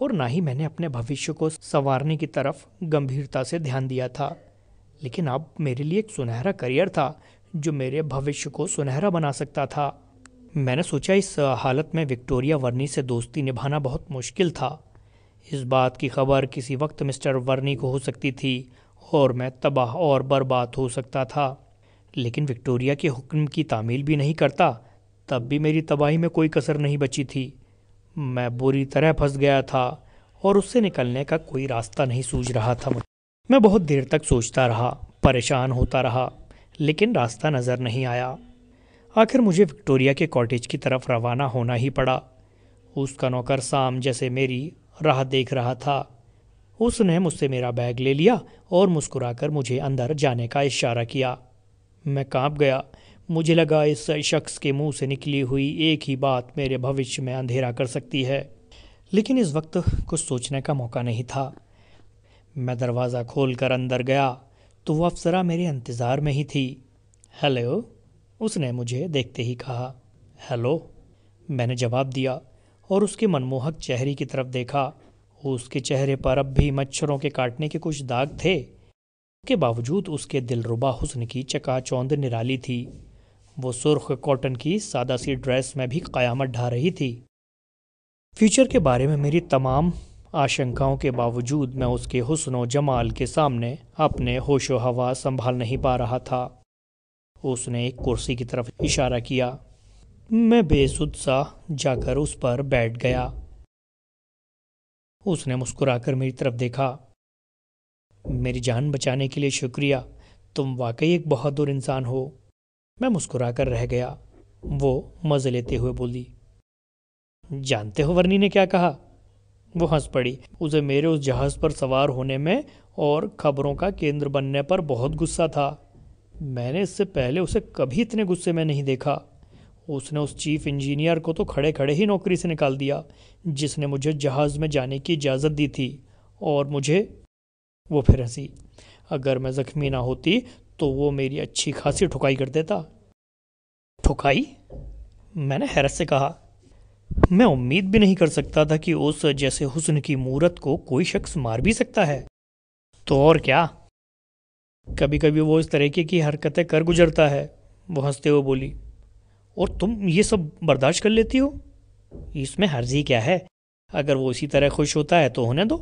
और ना ही मैंने अपने भविष्य को संवारने की तरफ गंभीरता से ध्यान दिया था। लेकिन अब मेरे लिए एक सुनहरा करियर था जो मेरे भविष्य को सुनहरा बना सकता था। मैंने सोचा इस हालत में विक्टोरिया वर्नी से दोस्ती निभाना बहुत मुश्किल था। इस बात की खबर किसी वक्त मिस्टर वर्नी को हो सकती थी और मैं तबाह और बर्बाद हो सकता था। लेकिन विक्टोरिया के हुक्म की तामील भी नहीं करता, तब भी मेरी तबाही में कोई कसर नहीं बची थी। मैं बुरी तरह फंस गया था और उससे निकलने का कोई रास्ता नहीं सूझ रहा था। मैं बहुत देर तक सोचता रहा, परेशान होता रहा, लेकिन रास्ता नज़र नहीं आया। आखिर मुझे विक्टोरिया के कॉटेज की तरफ रवाना होना ही पड़ा। उसका नौकर साम जैसे मेरी राह देख रहा था। उसने मुझसे मेरा बैग ले लिया और मुस्कुराकर मुझे अंदर जाने का इशारा किया। मैं कांप गया। मुझे लगा इस शख्स के मुंह से निकली हुई एक ही बात मेरे भविष्य में अंधेरा कर सकती है, लेकिन इस वक्त कुछ सोचने का मौका नहीं था। मैं दरवाज़ा खोलकर अंदर गया तो वो अप्सरा मेरे इंतज़ार में ही थी। हेलो, उसने मुझे देखते ही कहा। हेलो, मैंने जवाब दिया और उसके मनमोहक चेहरे की तरफ देखा। उसके चेहरे पर अब भी मच्छरों के काटने के कुछ दाग थे। के बावजूद उसके दिलरुबा हुस्न की चकाचौंध निराली थी। वो सुर्ख कॉटन की सादा सी ड्रेस में भी क़यामत ढा रही थी। फ्यूचर के बारे में मेरी तमाम आशंकाओं के बावजूद मैं उसके हुस्न और जमाल के सामने अपने होशो हवा संभाल नहीं पा रहा था। उसने एक कुर्सी की तरफ इशारा किया। मैं बेसुध सा जाकर उस पर बैठ गया। उसने मुस्कुराकर मेरी तरफ देखा। मेरी जान बचाने के लिए शुक्रिया, तुम वाकई एक बहादुर इंसान हो। मैं मुस्कुराकर रह गया। वो मज़े लेते हुए बोली, जानते हो वर्नी ने क्या कहा? वो हंस पड़ी। उसे मेरे उस जहाज़ पर सवार होने में और खबरों का केंद्र बनने पर बहुत गुस्सा था। मैंने इससे पहले उसे कभी इतने गुस्से में नहीं देखा। उसने उस चीफ इंजीनियर को तो खड़े खड़े ही नौकरी से निकाल दिया जिसने मुझे जहाज़ में जाने की इजाज़त दी थी। और मुझे, वो फिर हंसी, अगर मैं ज़ख्मी ना होती तो वो मेरी अच्छी खासी ठुकाई कर देता। ठुकाई? मैंने हैरत से कहा। मैं उम्मीद भी नहीं कर सकता था कि उस जैसे हुस्न की मूरत को कोई शख्स मार भी सकता है। तो और क्या, कभी कभी वो इस तरीके की हरकतें कर गुजरता है। वो हंसते हुए बोली, और तुम ये सब बर्दाश्त कर लेती हो? इसमें हर्जी क्या है? अगर वो इसी तरह खुश होता है तो होने दो।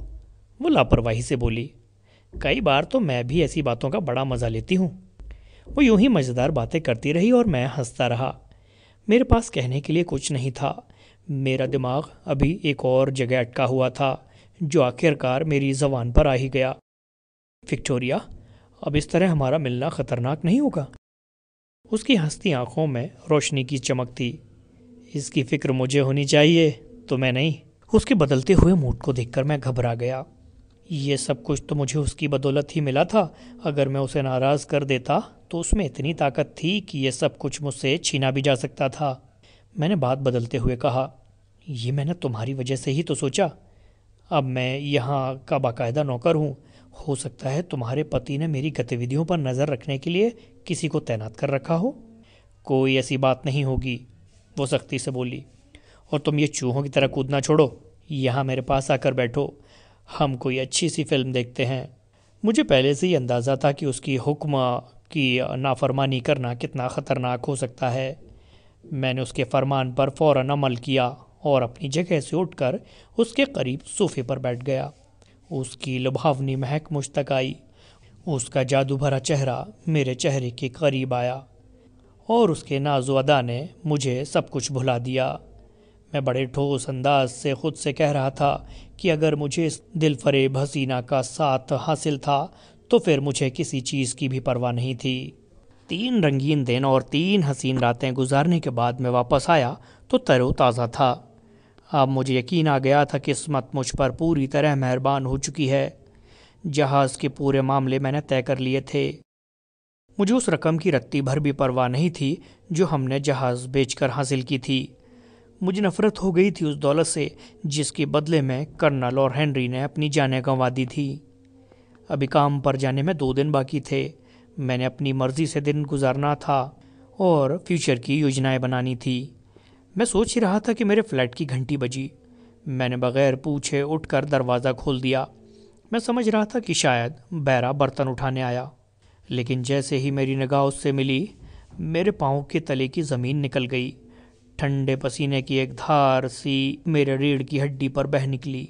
वो लापरवाही से बोली। कई बार तो मैं भी ऐसी बातों का बड़ा मज़ा लेती हूँ। वो यूं ही मज़ेदार बातें करती रही और मैं हंसता रहा। मेरे पास कहने के लिए कुछ नहीं था। मेरा दिमाग अभी एक और जगह अटका हुआ था जो आखिरकार मेरी ज़बान पर आ ही गया। विक्टोरिया, अब इस तरह हमारा मिलना ख़तरनाक नहीं होगा? उसकी हंसती आंखों में रोशनी की चमक थी। इसकी फिक्र मुझे होनी चाहिए, तुम्हें नहीं। उसके बदलते हुए मूड को देखकर मैं घबरा गया। ये सब कुछ तो मुझे उसकी बदौलत ही मिला था। अगर मैं उसे नाराज़ कर देता तो उसमें इतनी ताकत थी कि ये सब कुछ मुझसे छीना भी जा सकता था। मैंने बात बदलते हुए कहा, ये मैंने तुम्हारी वजह से ही तो सोचा। अब मैं यहाँ का बाकायदा नौकर हूँ। हो सकता है तुम्हारे पति ने मेरी गतिविधियों पर नज़र रखने के लिए किसी को तैनात कर रखा हो। कोई ऐसी बात नहीं होगी, वो सख्ती से बोली। और तुम ये चूहों की तरह कूदना छोड़ो, यहाँ मेरे पास आकर बैठो। हम कोई अच्छी सी फिल्म देखते हैं। मुझे पहले से ही अंदाज़ा था कि उसकी हुक्म कि नाफरमानी करना कितना ख़तरनाक हो सकता है। मैंने उसके फरमान पर फ़ौरन अमल किया और अपनी जगह से उठकर उसके करीब सोफे पर बैठ गया। उसकी लुभावनी महक मुझ तक आई। उसका जादू भरा चेहरा मेरे चेहरे के करीब आया और उसके नाज़ो अदा ने मुझे सब कुछ भुला दिया। मैं बड़े ठोस अंदाज से खुद से कह रहा था कि अगर मुझे इस दिलफरेब हसीना का साथ हासिल था तो फिर मुझे किसी चीज़ की भी परवाह नहीं थी। 3 रंगीन दिन और 3 हसीन रातें गुजारने के बाद मैं वापस आया तो तरोताज़ा था। अब मुझे यकीन आ गया था कि किस्मत मुझ पर पूरी तरह मेहरबान हो चुकी है। जहाज़ के पूरे मामले मैंने तय कर लिए थे। मुझे उस रकम की रत्ती भर भी परवाह नहीं थी जो हमने जहाज़ बेचकर हासिल की थी। मुझे नफ़रत हो गई थी उस दौलत से जिसके बदले में कर्नल और हेनरी ने अपनी जानें गंवा दी थी। अभी काम पर जाने में 2 दिन बाकी थे। मैंने अपनी मर्ज़ी से दिन गुजारना था और फ्यूचर की योजनाएं बनानी थी। मैं सोच ही रहा था कि मेरे फ्लैट की घंटी बजी। मैंने बग़ैर पूछे उठकर दरवाज़ा खोल दिया। मैं समझ रहा था कि शायद बैरा बर्तन उठाने आया, लेकिन जैसे ही मेरी निगाह उससे मिली मेरे पाँव के तले की ज़मीन निकल गई। ठंडे पसीने की एक धार सी मेरे रीढ़ की हड्डी पर बह निकली।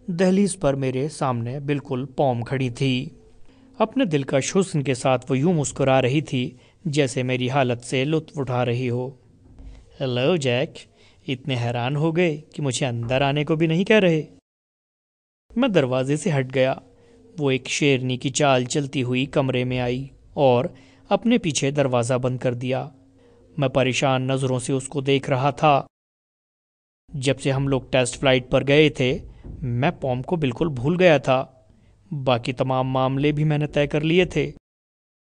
दहलीज पर मेरे सामने बिल्कुल पॉम खड़ी थी। अपने दिलकश हुस्न के साथ वो यूं मुस्कुरा रही थी जैसे मेरी हालत से लुत्फ़ उठा रही हो। हेलो जैक, इतने हैरान हो गए कि मुझे अंदर आने को भी नहीं कह रहे। मैं दरवाजे से हट गया। वो एक शेरनी की चाल चलती हुई कमरे में आई और अपने पीछे दरवाज़ा बंद कर दिया। मैं परेशान नज़रों से उसको देख रहा था। जब से हम लोग टेस्ट फ्लाइट पर गए थे मैं पॉम को बिल्कुल भूल गया था। बाकी तमाम मामले भी मैंने तय कर लिए थे,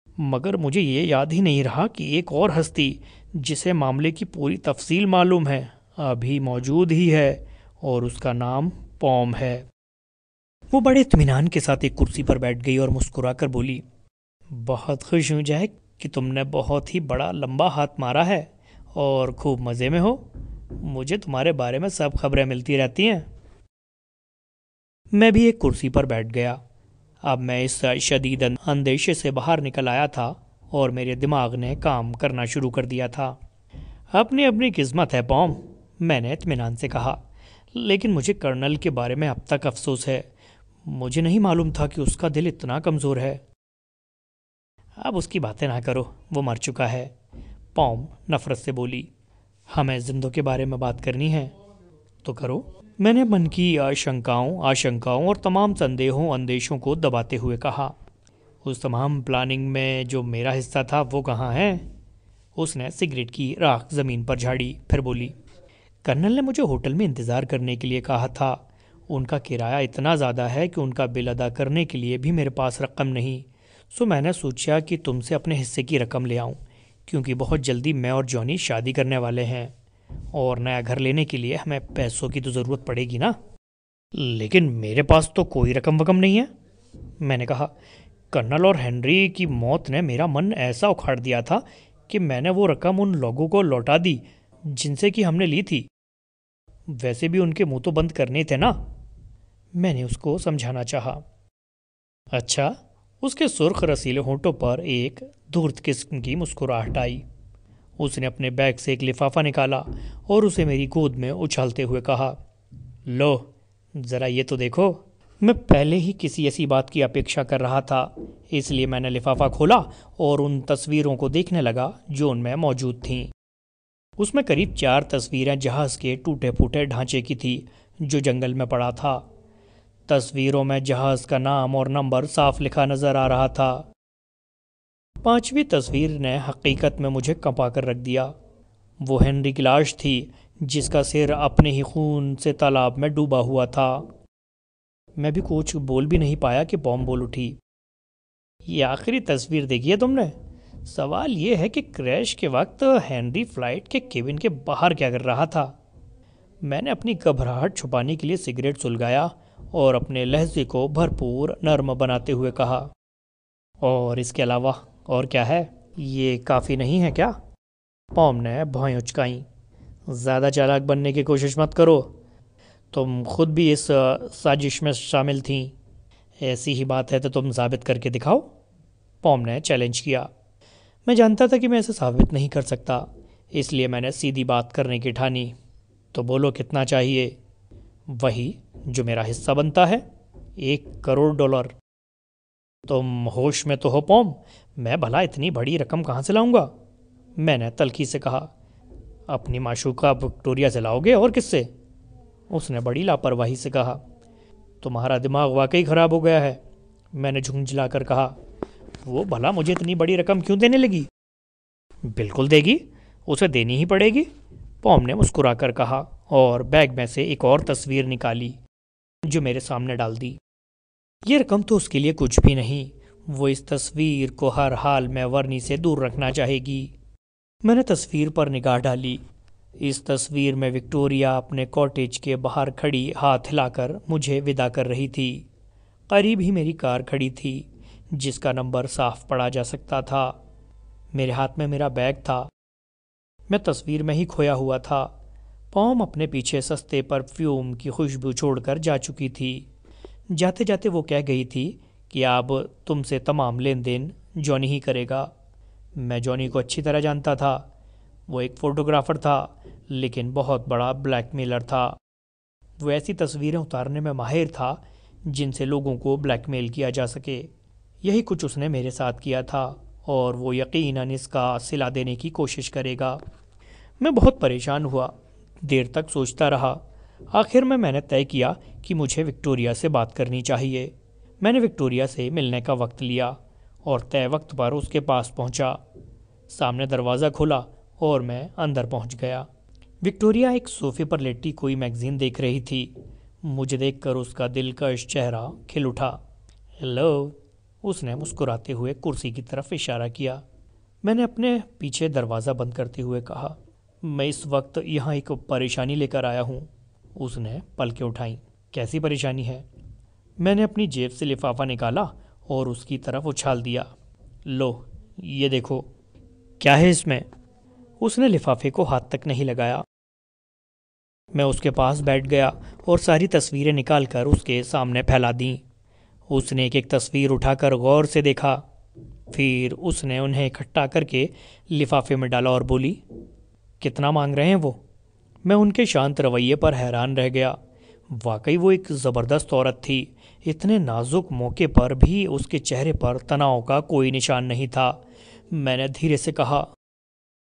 मगर मुझे ये याद ही नहीं रहा कि एक और हस्ती जिसे मामले की पूरी तफसील मालूम है अभी मौजूद ही है और उसका नाम पॉम है। वो बड़े इत्मीनान के साथ एक कुर्सी पर बैठ गई और मुस्कुरा कर बोली, बहुत खुश हूँ जैक कि तुमने बहुत ही बड़ा लंबा हाथ मारा है और खूब मज़े में हो। मुझे तुम्हारे बारे में सब खबरें मिलती रहती हैं। मैं भी एक कुर्सी पर बैठ गया। अब मैं इस शदीद अंदेशे से बाहर निकल आया था और मेरे दिमाग ने काम करना शुरू कर दिया था। अपनी अपनी किस्मत है पॉम, मैंने इत्मीनान से कहा, लेकिन मुझे कर्नल के बारे में अब तक अफसोस है। मुझे नहीं मालूम था कि उसका दिल इतना कमज़ोर है। अब उसकी बातें ना करो, वो मर चुका है, पॉम नफ़रत से बोली। हमें जिंदों के बारे में बात करनी है तो करो। मैंने मन की आशंकाओं और तमाम संदेहों अंदेशों को दबाते हुए कहा, उस तमाम प्लानिंग में जो मेरा हिस्सा था वो कहाँ है? उसने सिगरेट की राख ज़मीन पर झाड़ी, फिर बोली, कर्नल ने मुझे होटल में इंतज़ार करने के लिए कहा था। उनका किराया इतना ज़्यादा है कि उनका बिल अदा करने के लिए भी मेरे पास रकम नहीं। सो मैंने सोचा कि तुमसे अपने हिस्से की रकम ले आऊं, क्योंकि बहुत जल्दी मैं और जॉनी शादी करने वाले हैं और नया घर लेने के लिए हमें पैसों की तो ज़रूरत पड़ेगी ना। लेकिन मेरे पास तो कोई रकम वकम नहीं है, मैंने कहा। कर्नल और हेनरी की मौत ने मेरा मन ऐसा उखाड़ दिया था कि मैंने वो रकम उन लोगों को लौटा दी जिनसे कि हमने ली थी। वैसे भी उनके मुंह तो बंद करने थे ना, मैंने उसको समझाना चाहा। अच्छा, उसके सुर्ख रसीले होंठों पर एक धूर्त किस्म की मुस्कुराहट आई। उसने अपने बैग से एक लिफाफा निकाला और उसे मेरी गोद में उछालते हुए कहा, लो ज़रा ये तो देखो। मैं पहले ही किसी ऐसी बात की अपेक्षा कर रहा था, इसलिए मैंने लिफाफा खोला और उन तस्वीरों को देखने लगा जो उनमें मौजूद थीं। उसमें करीब 4 तस्वीरें जहाज़ के टूटे फूटे ढांचे की थी जो जंगल में पड़ा था। तस्वीरों में जहाज़ का नाम और नंबर साफ लिखा नज़र आ रहा था। 5वीं तस्वीर ने हकीकत में मुझे कंपा कर रख दिया। वो हेनरी की लाश थी जिसका सिर अपने ही खून से तालाब में डूबा हुआ था। मैं भी कुछ बोल भी नहीं पाया कि पॉम बोल उठी, ये आखिरी तस्वीर देखी है तुमने? सवाल ये है कि क्रैश के वक्त हेनरी फ्लाइट के केबिन के बाहर क्या कर रहा था? मैंने अपनी घबराहट छुपाने के लिए सिगरेट सुलगाया और अपने लहजे को भरपूर नर्म बनाते हुए कहा, और इसके अलावा और क्या है? ये काफ़ी नहीं है क्या? पॉम ने भौएं उचकाईं। ज़्यादा चालाक बनने की कोशिश मत करो, तुम खुद भी इस साजिश में शामिल थीं। ऐसी ही बात है तो तुम साबित करके दिखाओ। पॉम ने चैलेंज किया। मैं जानता था कि मैं इसे साबित नहीं कर सकता, इसलिए मैंने सीधी बात करने की ठानी। तो बोलो कितना चाहिए? वही जो मेरा हिस्सा बनता है, $1 करोड़। तुम होश में तो हो पॉम? मैं भला इतनी बड़ी रकम कहाँ से लाऊंगा? मैंने तल्खी से कहा। अपनी माशूका विक्टोरिया से लाओगे, और किससे? उसने बड़ी लापरवाही से कहा। तुम्हारा दिमाग वाकई ख़राब हो गया है, मैंने झुंझलाकर कहा। वो भला मुझे इतनी बड़ी रकम क्यों देने लगी? बिल्कुल देगी, उसे देनी ही पड़ेगी, पॉम ने मुस्कुराकर कहा और बैग में से एक और तस्वीर निकाली जो मेरे सामने डाल दी। ये रकम तो उसके लिए कुछ भी नहीं, वो इस तस्वीर को हर हाल में वर्नी से दूर रखना चाहेगी। मैंने तस्वीर पर निगाह डाली। इस तस्वीर में विक्टोरिया अपने कॉटेज के बाहर खड़ी हाथ हिलाकर मुझे विदा कर रही थी। करीब ही मेरी कार खड़ी थी जिसका नंबर साफ पढ़ा जा सकता था। मेरे हाथ में मेरा बैग था। मैं तस्वीर में ही खोया हुआ था। पॉम अपने पीछे सस्ते परफ्यूम की खुशबू छोड़कर जा चुकी थी। जाते जाते वो कह गई थी कि अब तुमसे तमाम लेन देन जॉनी ही करेगा। मैं जॉनी को अच्छी तरह जानता था। वो एक फ़ोटोग्राफ़र था, लेकिन बहुत बड़ा ब्लैकमेलर था। वो ऐसी तस्वीरें उतारने में माहिर था जिनसे लोगों को ब्लैकमेल किया जा सके। यही कुछ उसने मेरे साथ किया था और वो यकीनन इसका सिला देने की कोशिश करेगा। मैं बहुत परेशान हुआ, देर तक सोचता रहा। आखिर में मैंने तय किया कि मुझे विक्टोरिया से बात करनी चाहिए। मैंने विक्टोरिया से मिलने का वक्त लिया और तय वक्त पर उसके पास पहुंचा। सामने दरवाज़ा खुला और मैं अंदर पहुंच गया। विक्टोरिया एक सोफे पर लेटी कोई मैगज़ीन देख रही थी। मुझे देखकर उसका दिलकश चेहरा खिल उठा। हेलो, उसने मुस्कुराते हुए कुर्सी की तरफ इशारा किया। मैंने अपने पीछे दरवाज़ा बंद करते हुए कहा, मैं इस वक्त यहाँ एक परेशानी लेकर आया हूँ। उसने पलकें उठाईं। कैसी परेशानी है? मैंने अपनी जेब से लिफाफा निकाला और उसकी तरफ उछाल दिया। लो, ये देखो। क्या है इसमें? उसने लिफाफे को हाथ तक नहीं लगाया। मैं उसके पास बैठ गया और सारी तस्वीरें निकालकर उसके सामने फैला दी। उसने एक एक तस्वीर उठाकर गौर से देखा। फिर उसने उन्हें इकट्ठा करके लिफाफे में डाला और बोली, कितना मांग रहे हैं वो? मैं उनके शांत रवैये पर हैरान रह गया। वाकई वो एक ज़बरदस्त औरत थी। इतने नाजुक मौके पर भी उसके चेहरे पर तनाव का कोई निशान नहीं था। मैंने धीरे से कहा,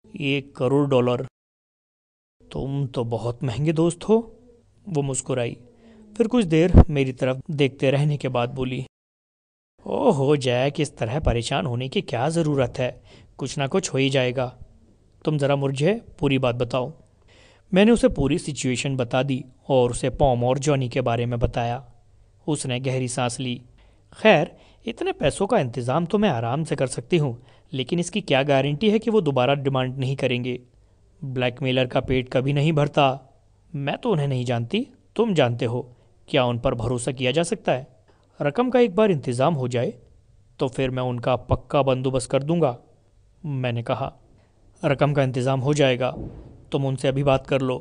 $1 करोड़। तुम तो बहुत महंगे दोस्त हो। वो मुस्कुराई, फिर कुछ देर मेरी तरफ देखते रहने के बाद बोली, ओहो जैक, इस तरह परेशान होने की क्या ज़रूरत है, कुछ ना कुछ हो ही जाएगा। तुम ज़रा मुझे पूरी बात बताओ। मैंने उसे पूरी सिचुएशन बता दी और उसे पॉम और जॉनी के बारे में बताया। उसने गहरी सांस ली। खैर, इतने पैसों का इंतज़ाम तो मैं आराम से कर सकती हूँ, लेकिन इसकी क्या गारंटी है कि वो दोबारा डिमांड नहीं करेंगे? ब्लैकमेलर का पेट कभी नहीं भरता। मैं तो उन्हें नहीं जानती, तुम जानते हो। क्या उन पर भरोसा किया जा सकता है? रकम का एक बार इंतज़ाम हो जाए तो फिर मैं उनका पक्का बंदोबस्त कर दूंगा। मैंने कहा, रकम का इंतज़ाम हो जाएगा, तुम उनसे अभी बात कर लो।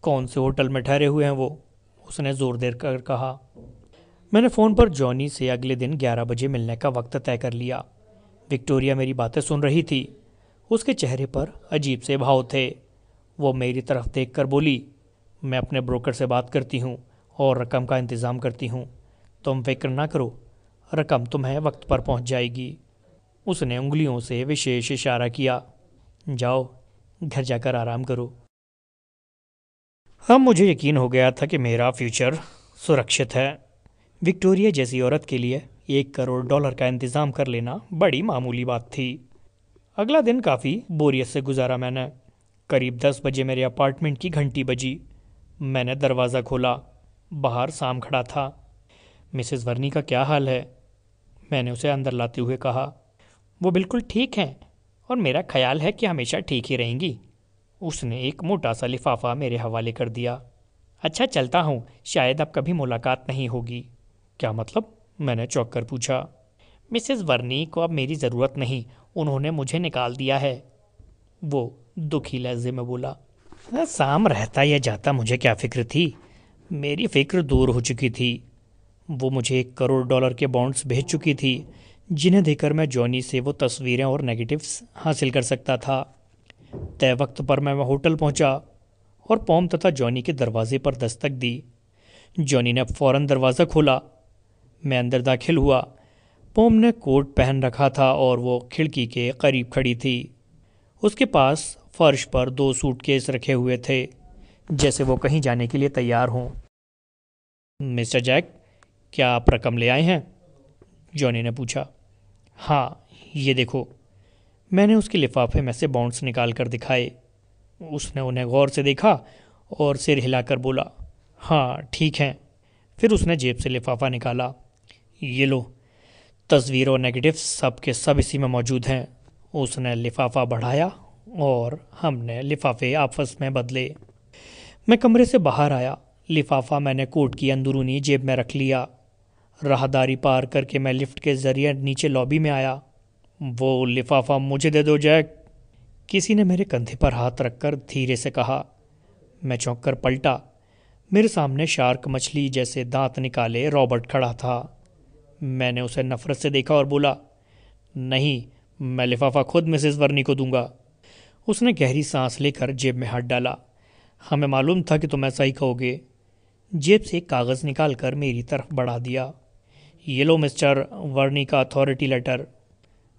कौन से होटल में ठहरे हुए हैं वो? उसने ज़ोर देर कर कहा। मैंने फ़ोन पर जॉनी से अगले दिन 11 बजे मिलने का वक्त तय कर लिया। विक्टोरिया मेरी बातें सुन रही थी। उसके चेहरे पर अजीब से भाव थे। वो मेरी तरफ देखकर बोली, मैं अपने ब्रोकर से बात करती हूँ और रकम का इंतज़ाम करती हूँ। तुम फिक्र ना करो, रकम तुम्हें वक्त पर पहुँच जाएगी। उसने उंगलियों से विशेष इशारा किया। जाओ, घर जाकर आराम करो। अब मुझे यकीन हो गया था कि मेरा फ्यूचर सुरक्षित है। विक्टोरिया जैसी औरत के लिए $1 करोड़ का इंतज़ाम कर लेना बड़ी मामूली बात थी। अगला दिन काफ़ी बोरियत से गुजारा मैंने। करीब 10 बजे मेरे अपार्टमेंट की घंटी बजी। मैंने दरवाज़ा खोला। बाहर साम खड़ा था। मिसेस वर्नी का क्या हाल है? मैंने उसे अंदर लाते हुए कहा। वो बिल्कुल ठीक हैं और मेरा ख्याल है कि हमेशा ठीक ही रहेंगी। उसने एक मोटा सा लिफाफा मेरे हवाले कर दिया। अच्छा, चलता हूँ, शायद अब कभी मुलाकात नहीं होगी। क्या मतलब? मैंने चौंक कर पूछा। मिसेस वर्नी को अब मेरी ज़रूरत नहीं, उन्होंने मुझे निकाल दिया है, वो दुखी लहजे में बोला। साम रहता या जाता मुझे क्या फ़िक्र थी। मेरी फ़िक्र दूर हो चुकी थी। वो मुझे $1 करोड़ के बॉन्ड्स भेज चुकी थी जिन्हें देखकर मैं जॉनी से वो तस्वीरें और नेगेटिव्स हासिल कर सकता था। तय वक्त पर मैं होटल पहुंचा और पॉम तथा जॉनी के दरवाजे पर दस्तक दी। जॉनी ने फौरन दरवाज़ा खोला। मैं अंदर दाखिल हुआ। पॉम ने कोट पहन रखा था और वो खिड़की के करीब खड़ी थी। उसके पास फर्श पर 2 सूटकेस रखे हुए थे, जैसे वो कहीं जाने के लिए तैयार हों। मिस्टर जैक, क्या आप रकम ले आए हैं? जॉनी ने पूछा। हाँ, ये देखो। मैंने उसके लिफाफे में से बॉन्ड्स निकाल कर दिखाए। उसने उन्हें गौर से देखा और सिर हिलाकर बोला, हाँ ठीक है। फिर उसने जेब से लिफाफा निकाला। ये लो, तस्वीर और नेगेटिव सब के सब इसी में मौजूद हैं। उसने लिफाफा बढ़ाया और हमने लिफाफे आपस में बदले। मैं कमरे से बाहर आया। लिफाफा मैंने कोट की अंदरूनी जेब में रख लिया। राहदारी पार करके मैं लिफ्ट के जरिए नीचे लॉबी में आया। वो लिफाफा मुझे दे दो जैक, किसी ने मेरे कंधे पर हाथ रखकर धीरे से कहा। मैं चौंक कर पलटा। मेरे सामने शार्क मछली जैसे दांत निकाले रॉबर्ट खड़ा था। मैंने उसे नफरत से देखा और बोला, नहीं, मैं लिफाफा खुद मिसेस वर्नी को दूंगा। उसने गहरी सांस लेकर जेब में हाथ डाला। हमें मालूम था कि तुम ऐसा ही कहोगे। जेब से एक कागज़ निकाल कर मेरी तरफ बढ़ा दिया। ये लो मिस्टर वर्नी का अथॉरिटी लेटर।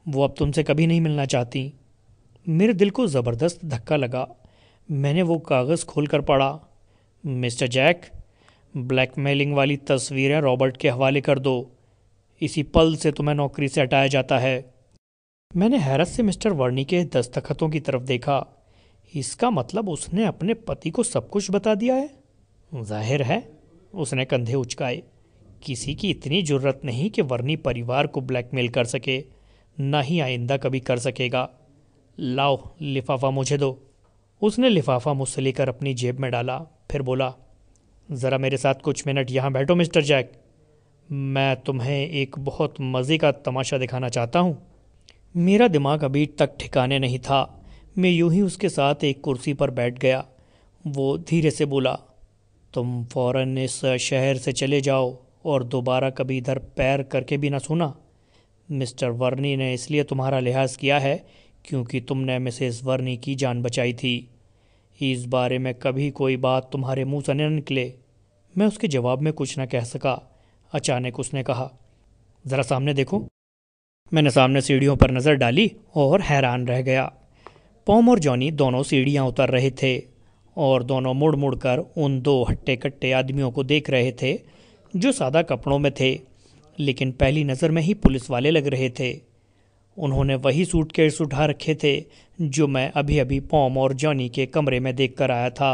वो अब तुमसे कभी नहीं मिलना चाहती। मेरे दिल को ज़बरदस्त धक्का लगा। मैंने वो कागज़ खोलकर पढ़ा। मिस्टर जैक, ब्लैकमेलिंग वाली तस्वीरें रॉबर्ट के हवाले कर दो। इसी पल से तुम्हें नौकरी से हटाया जाता है। मैंने हैरत से मिस्टर वर्नी के दस्तखतों की तरफ देखा। इसका मतलब उसने अपने पति को सब कुछ बता दिया है। जाहिर है। उसने कंधे उचकाए। किसी की इतनी जुर्रत नहीं कि वर्नी परिवार को ब्लैकमेल कर सके, ना ही आइंदा कभी कर सकेगा। लाओ, लिफाफा मुझे दो। उसने लिफाफा मुझसे लेकर अपनी जेब में डाला। फिर बोला, ज़रा मेरे साथ कुछ मिनट यहाँ बैठो मिस्टर जैक। मैं तुम्हें एक बहुत मज़े का तमाशा दिखाना चाहता हूँ। मेरा दिमाग अभी तक ठिकाने नहीं था। मैं यूं ही उसके साथ एक कुर्सी पर बैठ गया। वो धीरे से बोला, तुम फ़ौरन इस शहर से चले जाओ और दोबारा कभी इधर पैर करके भी ना सुना। मिस्टर वर्नी ने इसलिए तुम्हारा लिहाज किया है क्योंकि तुमने मिसेस वर्नी की जान बचाई थी। इस बारे में कभी कोई बात तुम्हारे मुंह से न निकले। मैं उसके जवाब में कुछ न कह सका। अचानक उसने कहा, ज़रा सामने देखो। मैंने सामने सीढ़ियों पर नज़र डाली और हैरान रह गया। पॉम और जॉनी दोनों सीढ़ियाँ उतर रहे थे और दोनों मुड़ मुड़ कर उन 2 हट्टे कट्टे आदमियों को देख रहे थे जो सादा कपड़ों में थे, लेकिन पहली नज़र में ही पुलिस वाले लग रहे थे। उन्होंने वही सूटकेस उठा रखे थे जो मैं अभी अभी पॉम और जॉनी के कमरे में देख कर आया था।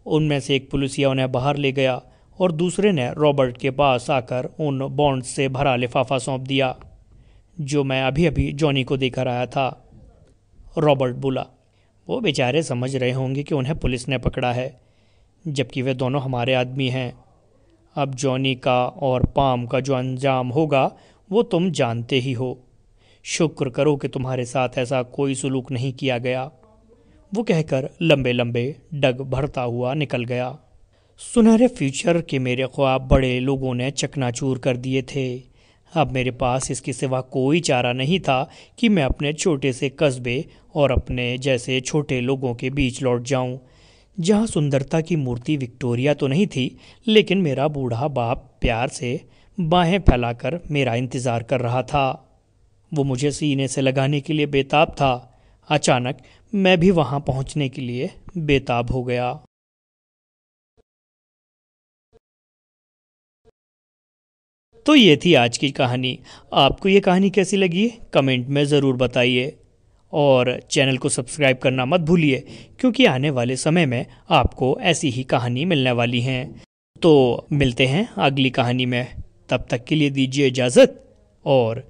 उनमें से एक पुलिसिया उन्हें बाहर ले गया और दूसरे ने रॉबर्ट के पास आकर उन बॉन्ड्स से भरा लिफाफा सौंप दिया जो मैं अभी अभी जॉनी को देकर आया था। रॉबर्ट बोला, वो बेचारे समझ रहे होंगे कि उन्हें पुलिस ने पकड़ा है, जबकि वे दोनों हमारे आदमी हैं। अब जॉनी का और पॉम का जो अंजाम होगा वो तुम जानते ही हो। शुक्र करो कि तुम्हारे साथ ऐसा कोई सलूक नहीं किया गया। वो कहकर लंबे लंबे डग भरता हुआ निकल गया। सुनहरे फ्यूचर के मेरे ख्वाब बड़े लोगों ने चकनाचूर कर दिए थे। अब मेरे पास इसके सिवा कोई चारा नहीं था कि मैं अपने छोटे से कस्बे और अपने जैसे छोटे लोगों के बीच लौट जाऊं, जहां सुंदरता की मूर्ति विक्टोरिया तो नहीं थी, लेकिन मेरा बूढ़ा बाप प्यार से बाहें फैलाकर मेरा इंतज़ार कर रहा था। वो मुझे सीने से लगाने के लिए बेताब था। अचानक मैं भी वहां पहुंचने के लिए बेताब हो गया। तो ये थी आज की कहानी। आपको ये कहानी कैसी लगी कमेंट में ज़रूर बताइए और चैनल को सब्सक्राइब करना मत भूलिए, क्योंकि आने वाले समय में आपको ऐसी ही कहानी मिलने वाली हैं। तो मिलते हैं अगली कहानी में। तब तक के लिए दीजिए इजाज़त और